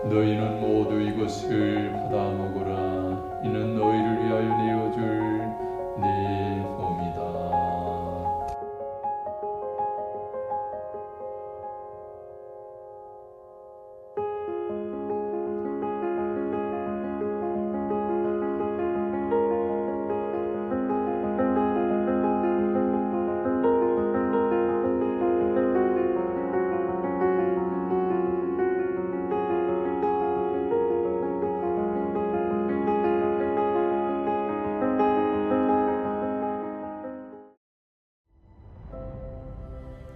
너희는 모두 이것을 받아 먹으라. 이는 너희를 위하여 내어줄 내 몸이다.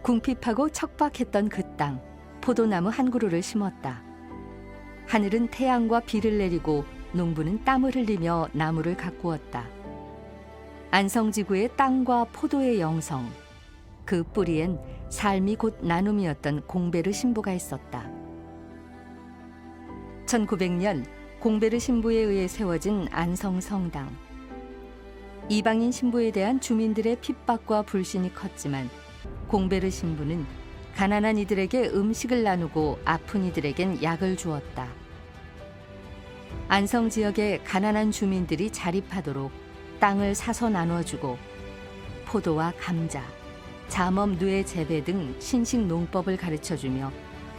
궁핍하고 척박했던 그 땅, 포도나무 한 그루를 심었다. 하늘은 태양과 비를 내리고 농부는 땀을 흘리며 나무를 가꾸었다. 안성지구의 땅과 포도의 영성, 그 뿌리엔 삶이 곧 나눔이었던 공베르 신부가 있었다. 1900년 공베르 신부에 의해 세워진 안성성당. 이방인 신부에 대한 주민들의 핍박과 불신이 컸지만 공베르 신부는 가난한 이들에게 음식을 나누고 아픈 이들에겐 약을 주었다. 안성 지역의 가난한 주민들이 자립하도록 땅을 사서 나눠주고 포도와 감자, 잠엄 누에 재배 등 신식 농법을 가르쳐주며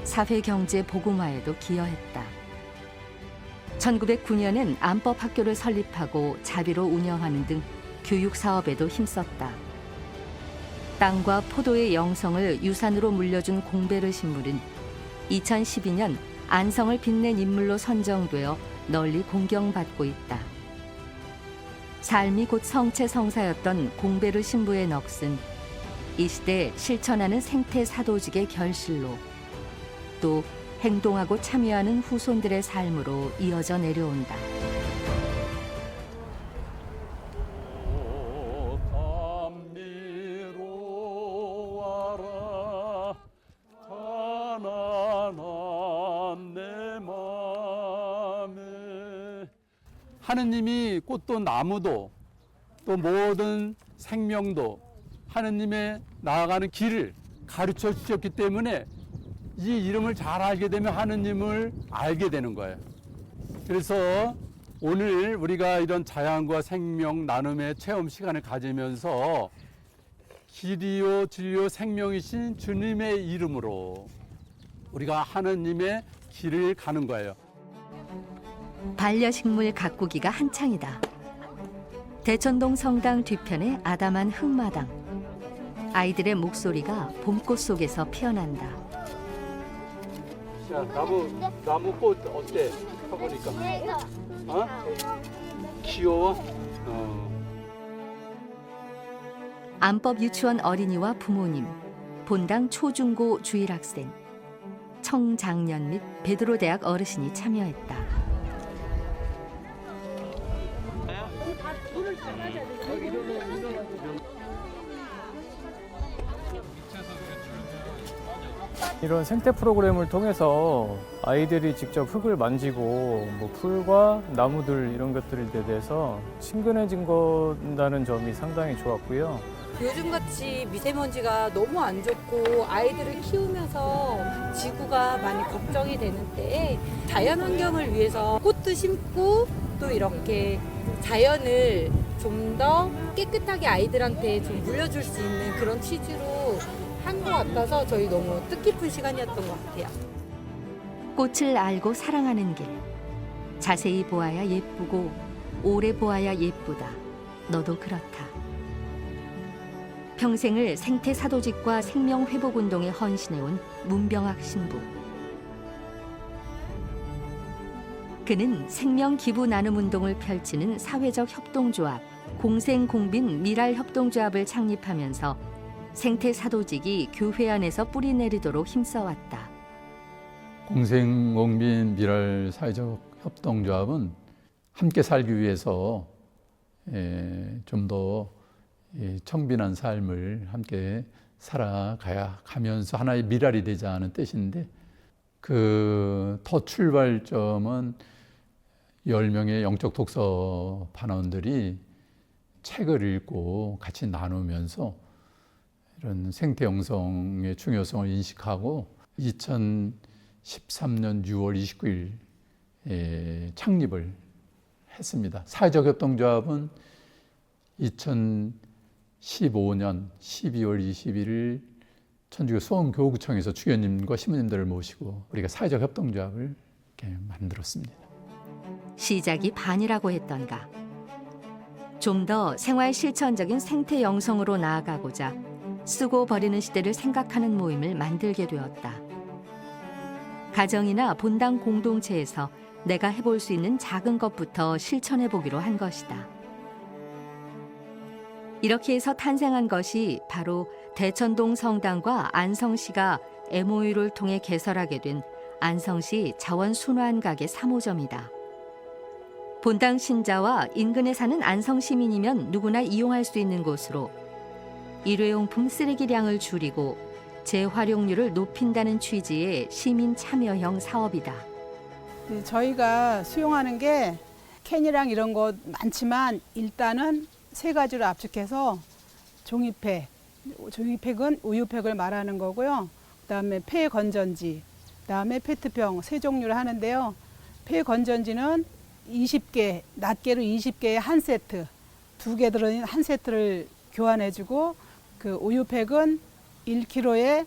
사회경제 복음화에도 기여했다. 1909년엔 안법학교를 설립하고 자비로 운영하는 등 교육사업에도 힘썼다. 땅과 포도의 영성을 유산으로 물려준 공베르 신물은 2012년 안성을 빛낸 인물로 선정되어 널리 공경받고 있다. 삶이 곧 성체성사였던 공베르 신부의 넋은 이 시대 실천하는 생태 사도직의 결실로 또 행동하고 참여하는 후손들의 삶으로 이어져 내려온다. 하느님이 꽃도 나무도 또 모든 생명도 하느님의 나아가는 길을 가르쳐 주셨기 때문에 이 이름을 잘 알게 되면 하느님을 알게 되는 거예요. 그래서 오늘 우리가 이런 자연과 생명 나눔의 체험 시간을 가지면서 길이요 진리요 생명이신 주님의 이름으로 우리가 하느님의 길을 가는 거예요. 반려식물 가꾸기가 한창이다. 대천동 성당 뒤편의 아담한 흙마당. 아이들의 목소리가 봄꽃 속에서 피어난다. 자, 나무꽃 어때? 해보니까. 어? 귀여워? 안법 유치원 어린이와 부모님, 본당 초중고 주일학생, 청장년 및 베드로대학 어르신이 참여했다. 이런 생태 프로그램을 통해서 아이들이 직접 흙을 만지고 풀과 나무들 이런 것들에 대해서 친근해진 건다는 점이 상당히 좋았고요. 요즘같이 미세먼지가 너무 안 좋고 아이들을 키우면서 지구가 많이 걱정이 되는 때에 자연환경을 위해서 꽃도 심고 또 이렇게 자연을 좀 더 깨끗하게 아이들한테 좀 물려줄 수 있는 그런 취지로 한 것 같아서 저희 너무 뜻깊은 시간이었던 것 같아요. 꽃을 알고 사랑하는 길. 자세히 보아야 예쁘고 오래 보아야 예쁘다. 너도 그렇다. 평생을 생태 사도직과 생명 회복 운동에 헌신해온 문병학 신부. 그는 생명 기부 나눔 운동을 펼치는 사회적 협동조합 공생공빈 미랄협동조합을 창립하면서 생태 사도직이 교회 안에서 뿌리 내리도록 힘써왔다. 공생공빈 미랄 사회적 협동조합은 함께 살기 위해서 좀 더 청빈한 삶을 함께 살아가면서 하나의 미랄이 되자는 뜻인데 그 더 출발점은 10명의 영적 독서 반원들이 책을 읽고 같이 나누면서 이런 생태 영성의 중요성을 인식하고 2013년 6월 29일 창립을 했습니다. 사회적 협동조합은 2015년 12월 21일 천주교 수원교구청에서 주교님과 신부님들을 모시고 우리가 사회적 협동조합을 이렇게 만들었습니다. 시작이 반이라고 했던가. 좀 더 생활 실천적인 생태 영성으로 나아가고자 쓰고 버리는 시대를 생각하는 모임을 만들게 되었다. 가정이나 본당 공동체에서 내가 해볼 수 있는 작은 것부터 실천해 보기로 한 것이다. 이렇게 해서 탄생한 것이 바로 대천동 성당과 안성시가 MOU를 통해 개설하게 된 안성시 자원순환가게 3호점이다. 본당 신자와 인근에 사는 안성 시민이면 누구나 이용할 수 있는 곳으로 일회용품 쓰레기량을 줄이고 재활용률을 높인다는 취지의 시민 참여형 사업이다. 저희가 수용하는 게 캔이랑 이런 거 많지만 일단은 세 가지로 압축해서 종이팩, 종이팩은 우유팩을 말하는 거고요. 그다음에 폐 건전지, 그다음에 페트병 세 종류를 하는데요. 폐 건전지는 20개, 낱개로 20개의 한 세트, 2개 들어있는 한 세트를 교환해주고 그 우유팩은 1kg에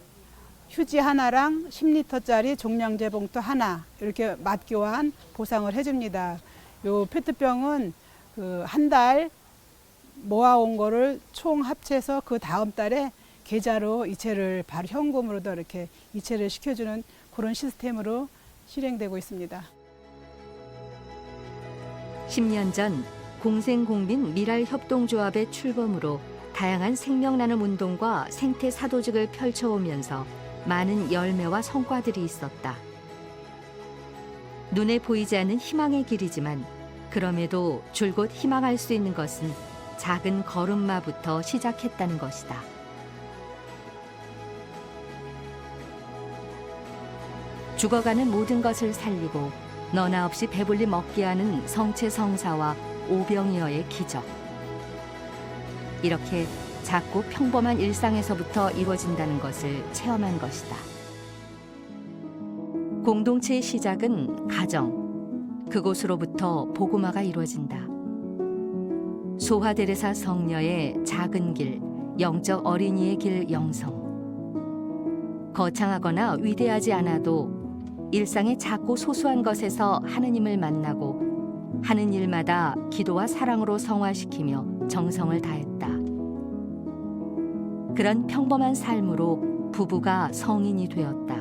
휴지 하나랑 10리터짜리 종량제 봉투 하나 이렇게 맞교환 보상을 해줍니다. 요 페트병은 그 한 달 모아온 거를 총 합쳐서 그 다음 달에 계좌로 이체를 바로 현금으로도 이렇게 이체를 시켜주는 그런 시스템으로 실행되고 있습니다. 10년 전 공생공민 미랄협동조합의 출범으로 다양한 생명나눔 운동과 생태 사도직을 펼쳐오면서 많은 열매와 성과들이 있었다. 눈에 보이지 않는 희망의 길이지만 그럼에도 줄곧 희망할 수 있는 것은 작은 걸음마부터 시작했다는 것이다. 죽어가는 모든 것을 살리고 너나 없이 배불리 먹게 하는 성체성사와 오병이어의 기적. 이렇게 작고 평범한 일상에서부터 이루어진다는 것을 체험한 것이다. 공동체의 시작은 가정, 그곳으로부터 복음화가 이루어진다. 소화데레사 성녀의 작은 길, 영적 어린이의 길 영성. 거창하거나 위대하지 않아도 일상의 작고 소소한 것에서 하느님을 만나고 하는 일마다 기도와 사랑으로 성화시키며 정성을 다했다. 그런 평범한 삶으로 부부가 성인이 되었다.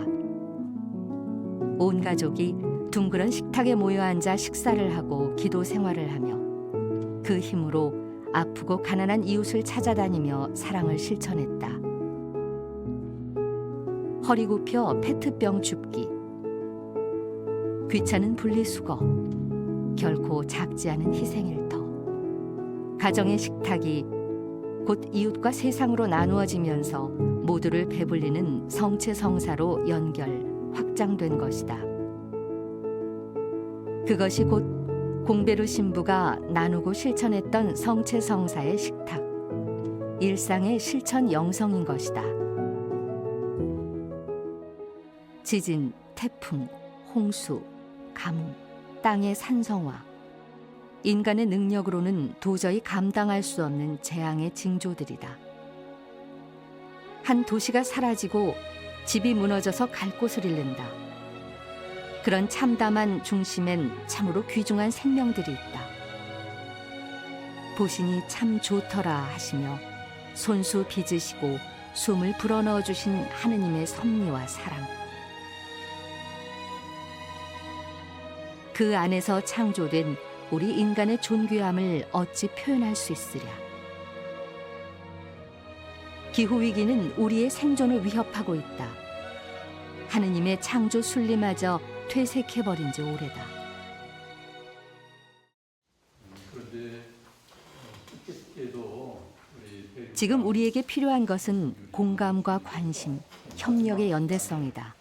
온 가족이 둥그런 식탁에 모여 앉아 식사를 하고 기도 생활을 하며 그 힘으로 아프고 가난한 이웃을 찾아다니며 사랑을 실천했다. 허리 굽혀 페트병 줍기. 귀찮은 분리수거. 결코 작지 않은 희생일터. 가정의 식탁이 곧 이웃과 세상으로 나누어지면서 모두를 배불리는 성체성사로 연결, 확장된 것이다. 그것이 곧 공베르 신부가 나누고 실천했던 성체성사의 식탁, 일상의 실천 영성인 것이다. 지진, 태풍, 홍수, 가뭄, 땅의 산성화, 인간의 능력으로는 도저히 감당할 수 없는 재앙의 징조들이다. 한 도시가 사라지고 집이 무너져서 갈 곳을 잃는다. 그런 참담한 중심엔 참으로 귀중한 생명들이 있다. 보시니 참 좋더라 하시며 손수 빚으시고 숨을 불어넣어 주신 하느님의 섭리와 사랑. 그 안에서 창조된 우리 인간의 존귀함을 어찌 표현할 수 있으랴. 기후위기는 우리의 생존을 위협하고 있다. 하느님의 창조 순리마저 퇴색해버린 지 오래다. 지금 우리에게 필요한 것은 공감과 관심, 협력의 연대성이다.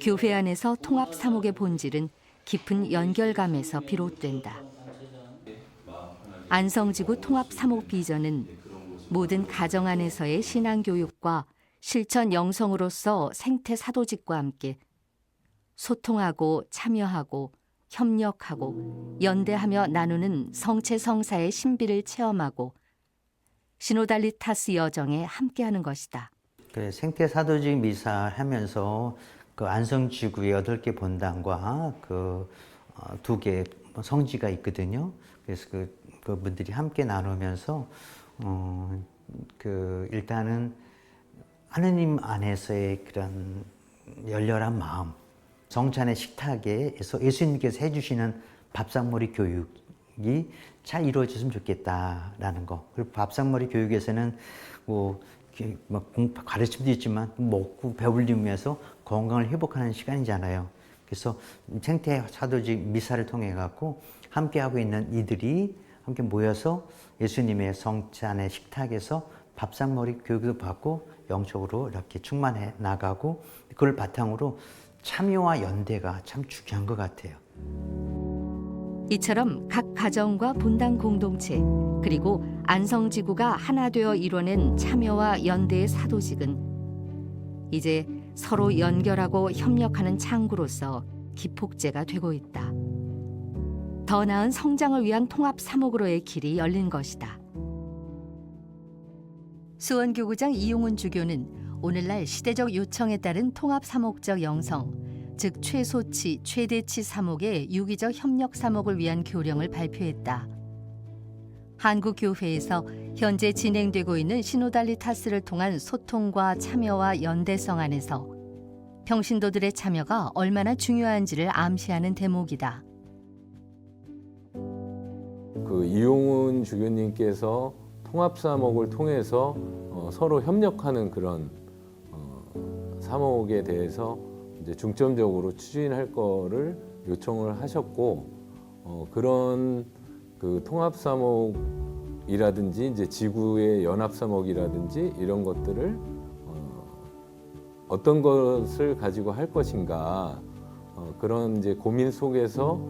교회 안에서 통합 사목의 본질은 깊은 연결감에서 비롯된다. 안성지구 통합 사목 비전은 모든 가정 안에서의 신앙교육과 실천 영성으로서 생태 사도직과 함께 소통하고 참여하고 협력하고 연대하며 나누는 성체성사의 신비를 체험하고 시노달리타스 여정에 함께하는 것이다. 그 생태사도직 미사 하면서 그 안성지구의 8개 본당과 그 2개 성지가 있거든요. 그래서 그분들이 함께 나누면서 그 일단은 하느님 안에서의 그런 열렬한 마음, 성찬의 식탁에서 예수님께서 해주시는 밥상머리 교육이 잘 이루어졌으면 좋겠다라는 거. 그리고 밥상머리 교육에서는 뭐 가르침도 있지만 먹고 배불리면서 건강을 회복하는 시간이잖아요. 그래서 생태 사도직 미사를 통해 갖고 함께 하고 있는 이들이 함께 모여서 예수님의 성찬의 식탁에서 밥상머리 교육도 받고 영적으로 이렇게 충만해 나가고 그걸 바탕으로 참여와 연대가 참 중요한 것 같아요. 이처럼 각 가정과 본당 공동체 그리고 안성지구가 하나 되어 이뤄낸 참여와 연대의 사도직은 이제 서로 연결하고 협력하는 창구로서 기폭제가 되고 있다. 더 나은 성장을 위한 통합 사목으로의 길이 열린 것이다. 수원교구장 이용훈 주교는 오늘날 시대적 요청에 따른 통합 사목적 영성, 즉 최소치, 최대치 사목의 유기적 협력 사목을 위한 교령을 발표했다. 한국교회에서 현재 진행되고 있는 시노달리타스를 통한 소통과 참여와 연대성 안에서 평신도들의 참여가 얼마나 중요한지를 암시하는 대목이다. 그 이용훈 주교님께서 통합 사목을 통해서 서로 협력하는 그런 사목에 대해서 이제 중점적으로 추진할 거를 요청을 하셨고 그런 그 통합 사목이라든지 이제 지구의 연합 사목이라든지 이런 것들을 어떤 것을 가지고 할 것인가 그런 이제 고민 속에서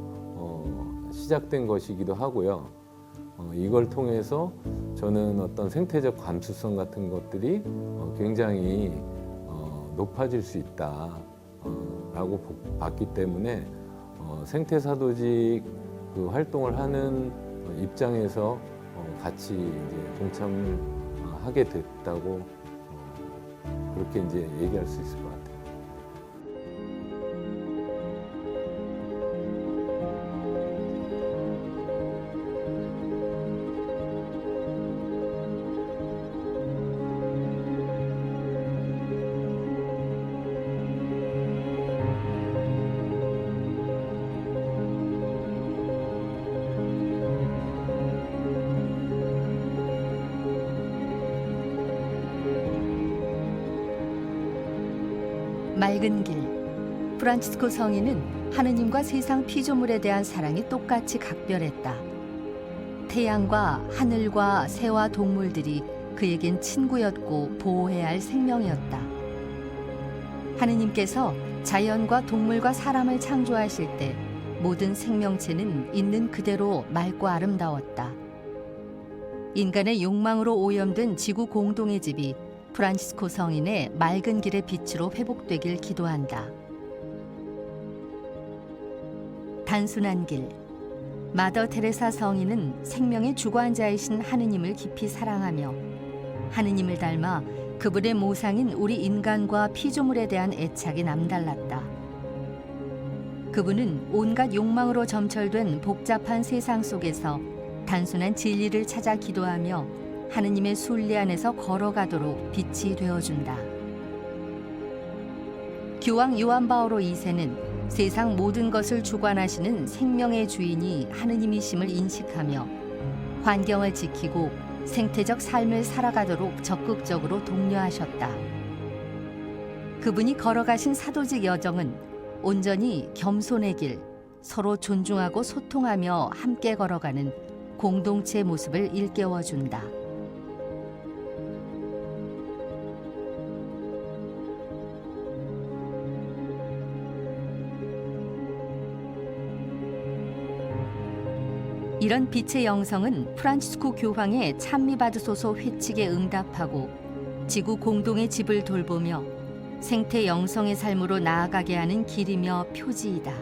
시작된 것이기도 하고요. 이걸 통해서 저는 어떤 생태적 감수성 같은 것들이 굉장히 높아질 수 있다라고 봤기 때문에 생태사도직 그 활동을 하는 입장에서 같이 이제 동참하게 됐다고 그렇게 이제 얘기할 수 있을 것 같아요. 맑은 길. 프란치스코 성인은 하느님과 세상 피조물에 대한 사랑이 똑같이 각별했다. 태양과 하늘과 새와 동물들이 그에겐 친구였고 보호해야 할 생명이었다. 하느님께서 자연과 동물과 사람을 창조하실 때 모든 생명체는 있는 그대로 맑고 아름다웠다. 인간의 욕망으로 오염된 지구 공동의 집이 프란치스코 성인의 맑은 길의 빛으로 회복되길 기도한다. 단순한 길. 마더 테레사 성인은 생명의 주관자이신 하느님을 깊이 사랑하며 하느님을 닮아 그분의 모상인 우리 인간과 피조물에 대한 애착이 남달랐다. 그분은 온갖 욕망으로 점철된 복잡한 세상 속에서 단순한 진리를 찾아 기도하며 하느님의 순리 안에서 걸어가도록 빛이 되어준다. 교황 요한 바오로 2세는 세상 모든 것을 주관하시는 생명의 주인이 하느님이심을 인식하며 환경을 지키고 생태적 삶을 살아가도록 적극적으로 독려하셨다. 그분이 걸어가신 사도직 여정은 온전히 겸손의 길, 서로 존중하고 소통하며 함께 걸어가는 공동체 모습을 일깨워준다. 이런 빛의 영성은 프란치스코 교황의 찬미받으소서 회칙에 응답하고 지구 공동의 집을 돌보며 생태 영성의 삶으로 나아가게 하는 길이며 표지이다.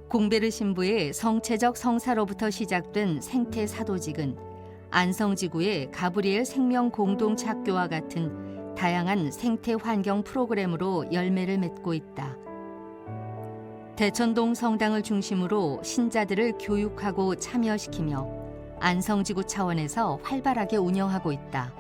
공베르 신부의 성체적 성사로부터 시작된 생태 사도직은 안성지구의 가브리엘 생명 공동체 학교와 같은 다양한 생태 환경 프로그램으로 열매를 맺고 있다. 대천동 성당을 중심으로 신자들을 교육하고 참여시키며 안성지구 차원에서 활발하게 운영하고 있다.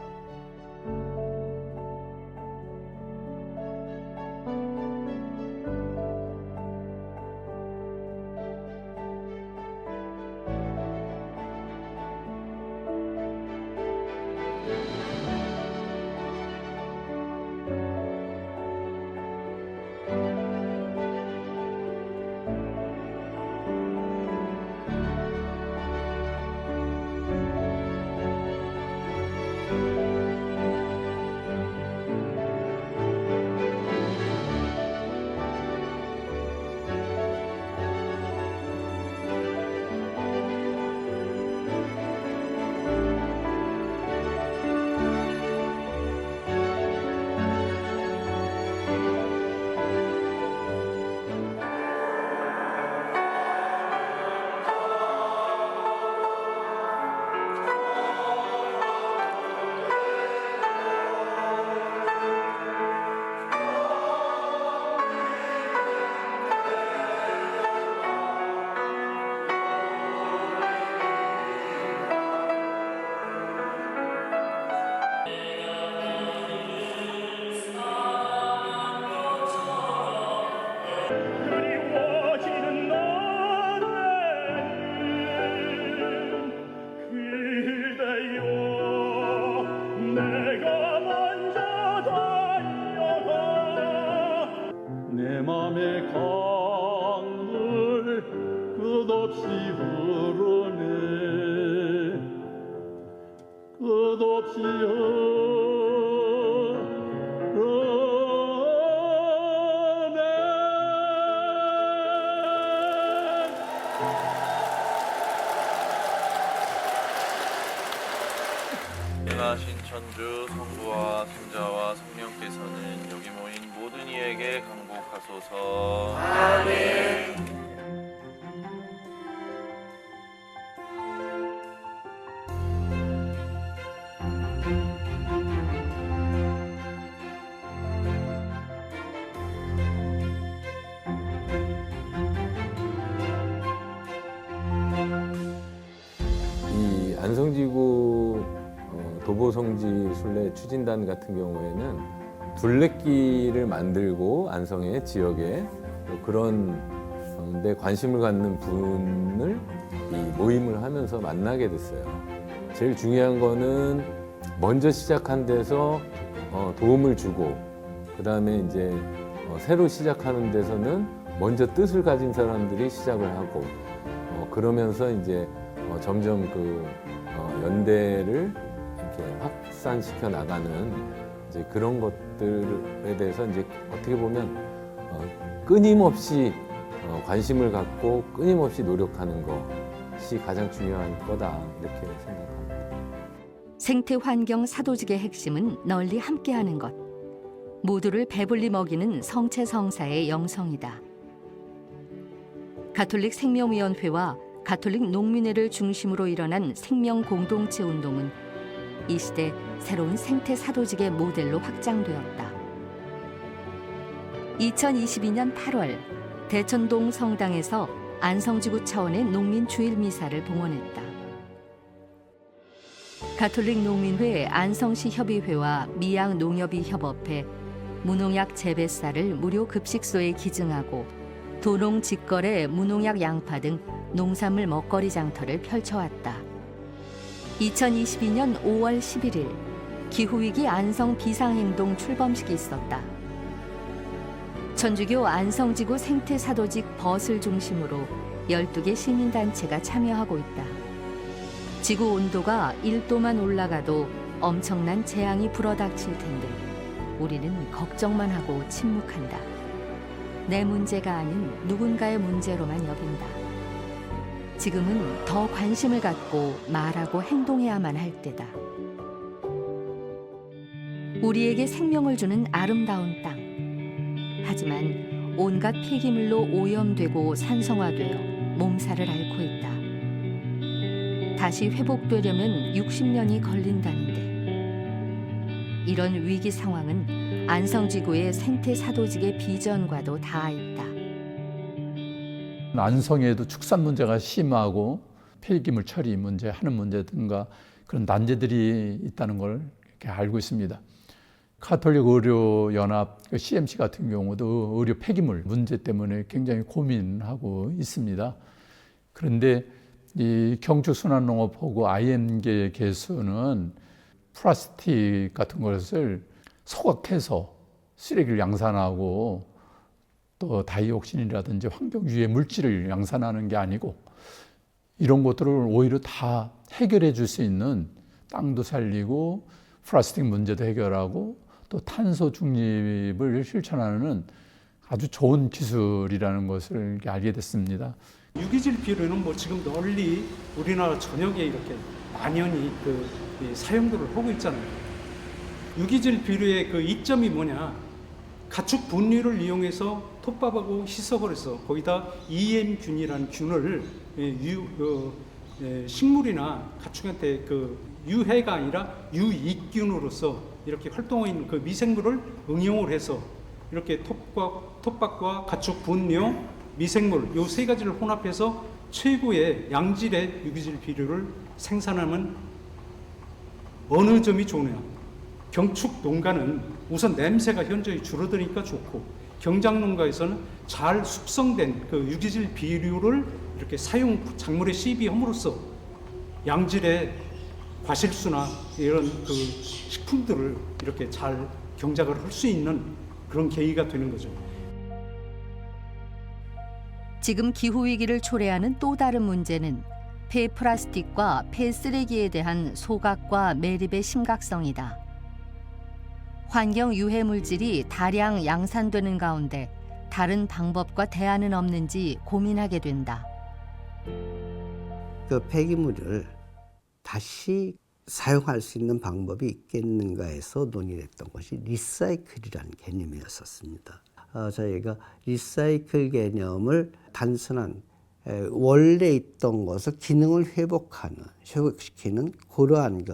그리워지는 너는 그대여 내가 먼저 달려가 내 맘의 강물 끝없이 흐르네 끝없이 행하신 천주 성부와 성자와 성령께서는 여기 모인 모든 이에게 강복하소서. 아멘. 이 안성지구 도보성지 순례 추진단 같은 경우에는 둘레길을 만들고 안성의 지역에 그런 데 관심을 갖는 분을 이 모임을 하면서 만나게 됐어요. 제일 중요한 거는 먼저 시작한 데서 도움을 주고 그다음에 이제 새로 시작하는 데서는 먼저 뜻을 가진 사람들이 시작을 하고 그러면서 이제 점점 그 연대를 이렇게 확산시켜 나가는 이제 그런 것들에 대해서 이제 어떻게 보면 끊임없이 관심을 갖고 끊임없이 노력하는 것이 가장 중요한 거다 이렇게 생각합니다. 생태 환경 사도직의 핵심은 널리 함께하는 것. 모두를 배불리 먹이는 성체성사의 영성이다. 가톨릭 생명위원회와 가톨릭 농민회를 중심으로 일어난 생명 공동체 운동은 이 시대 새로운 생태 사도직의 모델로 확장되었다. 2022년 8월 대천동 성당에서 안성지구 차원의 농민 주일 미사를 봉헌했다. 가톨릭 농민회 안성시 협의회와 미양 농협이 협업해 무농약 재배쌀을 무료 급식소에 기증하고 도농 직거래 무농약 양파 등 농산물 먹거리 장터를 펼쳐왔다. 2022년 5월 11일 기후위기 안성 비상행동 출범식이 있었다. 천주교 안성지구 생태사도직 벗을 중심으로 12개 시민단체가 참여하고 있다. 지구 온도가 1도만 올라가도 엄청난 재앙이 불어닥칠 텐데 우리는 걱정만 하고 침묵한다. 내 문제가 아닌 누군가의 문제로만 여긴다. 지금은 더 관심을 갖고 말하고 행동해야만 할 때다. 우리에게 생명을 주는 아름다운 땅. 하지만 온갖 폐기물로 오염되고 산성화되어 몸살을 앓고 있다. 다시 회복되려면 60년이 걸린다는데 이런 위기 상황은 안성지구의 생태사도직의 비전과도 닿아 있다. 안성에도 축산 문제가 심하고 폐기물 처리 문제, 하는 문제 등과 그런 난제들이 있다는 걸 이렇게 알고 있습니다. 가톨릭 의료연합 CMC 같은 경우도 의료 폐기물 문제 때문에 굉장히 고민하고 있습니다. 그런데 이 경축순환농업하고 IM계에서는 플라스틱 같은 것을 소각해서 쓰레기를 양산하고 또 다이옥신이라든지 환경 유해 물질을 양산하는 게 아니고 이런 것들을 오히려 다 해결해 줄 수 있는 땅도 살리고 플라스틱 문제도 해결하고 또 탄소 중립을 실천하는 아주 좋은 기술이라는 것을 이렇게 알게 됐습니다. 유기질 비료는 뭐 지금 널리 우리나라 전역에 이렇게 만연히 사용들을 하고 있잖아요. 유기질 비료의 그 이점이 뭐냐? 가축 분유를 이용해서 톱밥하고 희석을 거기다 EM균이라는 균을 식물이나 가축한테 유해가 아니라 유익균으로서 이렇게 활동하는 그 미생물을 응용을 해서 이렇게 톱밥과 가축 분유, 미생물 요 세 가지를 혼합해서 최고의 양질의 유기질 비료를 생산하면 어느 점이 좋으냐? 경축 농가는 우선 냄새가 현저히 줄어드니까 좋고 경작 농가에서는 잘 숙성된 그 유기질 비료를 이렇게 작물에 시비함으로써 양질의 과실수나 이런 그 식품들을 이렇게 잘 경작을 할 수 있는 그런 계기가 되는 거죠. 지금 기후위기를 초래하는 또 다른 문제는 폐플라스틱과 폐쓰레기에 대한 소각과 매립의 심각성이다. 환경 유해 물질이 다량 양산되는 가운데 다른 방법과 대안은 없는지 고민하게 된다. 그 폐기물을 다시 사용할 수 있는 방법이 있겠는가 해서 논의했던 것이 리사이클이라는 개념이었었습니다. 저희가 리사이클 개념을 단순한 원래 있던 것을 기능을 회복시키는 그러한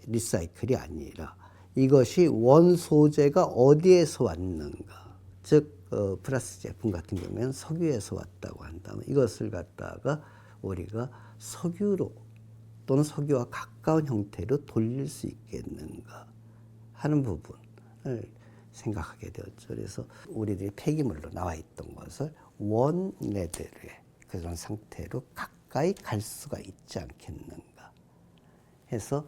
리사이클이 아니라 이것이 원 소재가 어디에서 왔는가, 즉 플라스틱 제품 같은 경우에는 석유에서 왔다고 한다면 이것을 갖다가 우리가 석유로 또는 석유와 가까운 형태로 돌릴 수 있겠는가 하는 부분을 생각하게 되었죠. 그래서 우리들이 폐기물로 나와 있던 것을 원래대로의 그런 상태로 가까이 갈 수가 있지 않겠는가 해서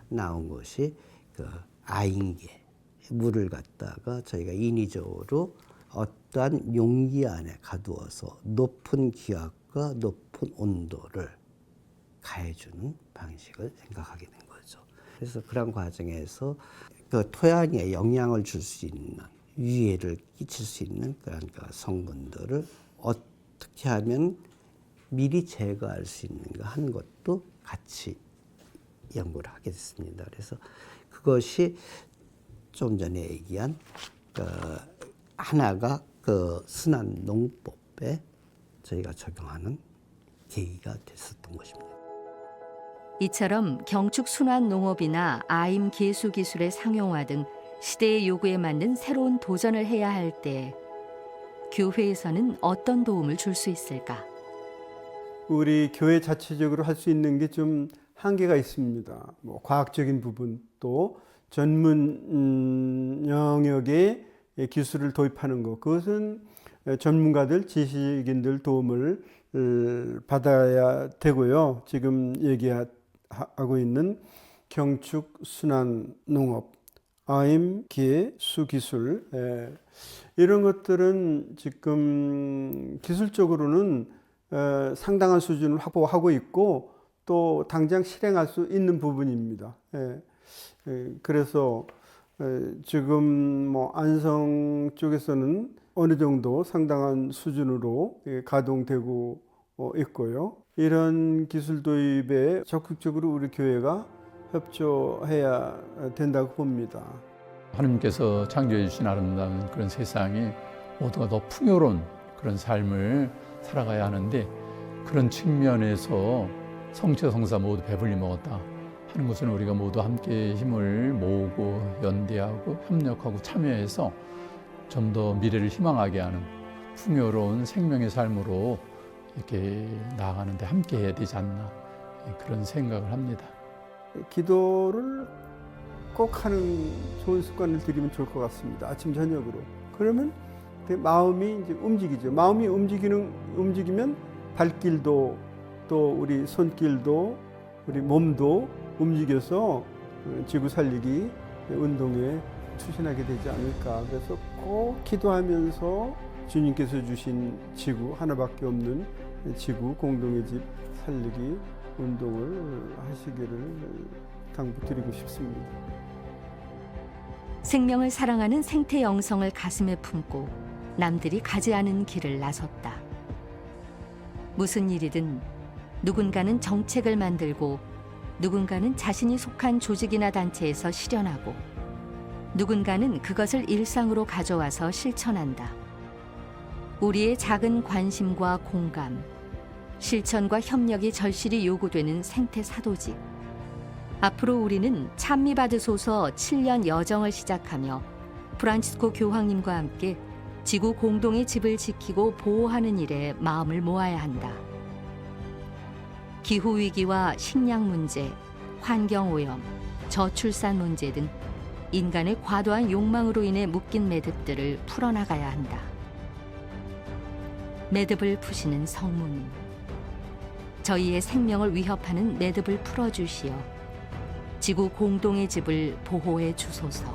나온 것이 아인계, 물을 갖다가 저희가 인위적으로 어떠한 용기 안에 가두어서 높은 기압과 높은 온도를 가해주는 방식을 생각하게 된 거죠. 그래서 그런 과정에서 그 토양에 영향을 줄 수 있는, 위해를 끼칠 수 있는 그런 성분들을 어떻게 하면 미리 제거할 수 있는가 하는 것도 같이 연구를 하게 됐습니다. 그래서 그것이 좀 전에 얘기한 하나가 순환 농법에 저희가 적용하는 계기가 됐었던 것입니다. 이처럼 경축 순환 농업이나 아임 계수 기술의 상용화 등 시대의 요구에 맞는 새로운 도전을 해야 할 때 교회에서는 어떤 도움을 줄 수 있을까? 우리 교회 자체적으로 할 수 있는 게 좀 한계가 있습니다. 뭐 과학적인 부분 또 전문 영역의 기술을 도입하는 것, 그것은 전문가들, 지식인들 도움을 받아야 되고요. 지금 얘기하고 있는 경축 순환 농업, 아임 계수 기술, 이런 것들은 지금 기술적으로는 상당한 수준을 확보하고 있고 또 당장 실행할 수 있는 부분입니다. 그래서 지금 뭐 안성 쪽에서는 어느 정도 상당한 수준으로 가동되고 있고요. 이런 기술 도입에 적극적으로 우리 교회가 협조해야 된다고 봅니다. 하나님께서 창조해 주신 아름다운 그런 세상이 모두가 더 풍요로운 그런 삶을 살아가야 하는데, 그런 측면에서 성체 성사 모두 배불리 먹었다 하는 것은 우리가 모두 함께 힘을 모으고 연대하고 협력하고 참여해서 좀 더 미래를 희망하게 하는 풍요로운 생명의 삶으로 이렇게 나아가는데 함께 해야 되지 않나, 그런 생각을 합니다. 기도를 꼭 하는 좋은 습관을 들이면 좋을 것 같습니다. 아침 저녁으로. 그러면 마음이 이제 움직이죠. 마음이 움직이면 발길도 또 우리 손길도 우리 몸도 움직여서 지구 살리기 운동에 추진하게 되지 않을까. 그래서 꼭 기도하면서 주님께서 주신 지구, 하나밖에 없는 지구 공동의 집 살리기 운동을 하시기를 당부드리고 싶습니다. 생명을 사랑하는 생태 영성을 가슴에 품고 남들이 가지 않은 길을 나섰다. 무슨 일이든 누군가는 정책을 만들고, 누군가는 자신이 속한 조직이나 단체에서 실현하고, 누군가는 그것을 일상으로 가져와서 실천한다. 우리의 작은 관심과 공감, 실천과 협력이 절실히 요구되는 생태 사도직. 앞으로 우리는 찬미받으소서 7년 여정을 시작하며 프란치스코 교황님과 함께 지구 공동의 집을 지키고 보호하는 일에 마음을 모아야 한다. 기후위기와 식량 문제, 환경오염, 저출산 문제 등 인간의 과도한 욕망으로 인해 묶인 매듭들을 풀어나가야 한다. 매듭을 푸시는 성모님, 저희의 생명을 위협하는 매듭을 풀어주시어 지구 공동의 집을 보호해 주소서.